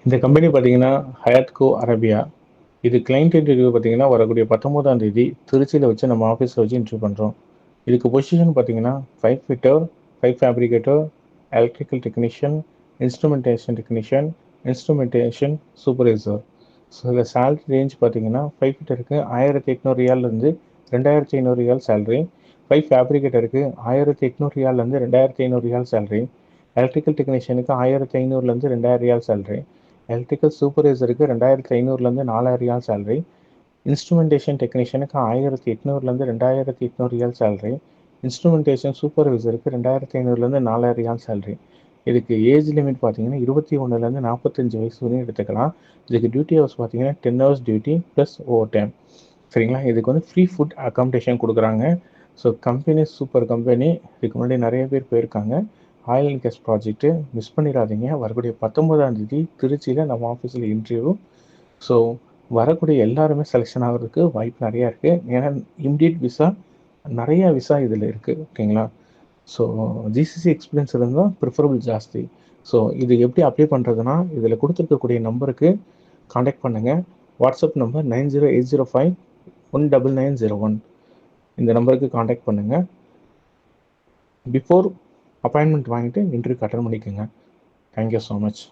இந்த கம்பெனி பார்த்தீங்கன்னா ஹயாத்கோ அரேபியா. இது கிளைண்ட் இன்டர்வியூ பார்த்தீங்கன்னா வரக்கூடிய 19ஆம் தேதி திருச்சியில் வச்சு நம்ம ஆஃபீஸில் வச்சு இன்டர்வியூ பண்ணுறோம். இதுக்கு பொசிஷன் பார்த்தீங்கன்னா 5 fitter, 5 fabricator, electrical technician, instrumentation technician, instrumentation supervisor. So இதில் சேலரி ரேஞ்ச் பார்த்தீங்கன்னா 5 ஃபிட்டருக்கு 1800 ரியால்லேருந்து 2500 ரியால் சேலரி, 5 ஃபேப்ரிகேட்டருக்கு 1800 ரியால்லேருந்து 2500 ரியால் சேலரி, எலக்ட்ரிக்கல் டெக்னீஷியனுக்கு 1500லேருந்து 2000 ரியால் சேலரி, எலக்ட்ரிக்கல் சூப்பர்வைசருக்கு 2500லேருந்து 4000 ரியால் சேலரி, இன்ஸ்ட்ருமெண்டேஷன் டெக்னீஷியனுக்கு 1800லேருந்து 2800 ரியால் சேலரி, இன்ஸ்ட்ருமெண்டேஷன் சூப்பர்வைசருக்கு 2500லேருந்து 4000 ரியால் சேலரி. இதுக்கு ஏஜ் லிமிட் பார்த்தீங்கன்னா 21லேருந்து 45 வயசு வரையும் எடுத்துக்கலாம். இதுக்கு டியூட்டி ஹவர்ஸ் பார்த்தீங்கன்னா 10 hours duty plus overtime. சரிங்களா? இதுக்கு வந்து ஃப்ரீ ஃபுட் அக்காமடேஷன் கொடுக்குறாங்க. So company super company. இதுக்கு முன்னாடி நிறைய பேர் போயிருக்காங்க. Oil and gas project miss பண்ணிடாதீங்க. வரக்கூடிய 19ஆம் தேதி திருச்சியில் நம்ம ஆஃபீஸில் இன்டர்வியூ. ஸோ வரக்கூடிய எல்லாருமே செலெக்ஷன் ஆகிறதுக்கு வாய்ப்பு நிறையா இருக்குது. ஏன்னா இம்மிடியட் விசா, நிறையா விசா இதில் இருக்குது. ஓகேங்களா? ஸோ ஜிசிசி எக்ஸ்பீரியன்ஸ் இருந்தால் ப்ரிஃபரபிள் ஜாஸ்தி. ஸோ இது எப்படி அப்ளை பண்ணுறதுனா, இதில் கொடுத்துருக்கக்கூடிய நம்பருக்கு காண்டாக்ட் பண்ணுங்கள். WhatsApp number 9080519901. இந்த நம்பருக்கு காண்டாக்ட் பண்ணுங்கள். பிஃபோர் அப்பாயின்மெண்ட் வாங்கிட்டு இன்டர்வியூக்கு அட்டன் பண்ணிக்கோங்க. Thank you so much.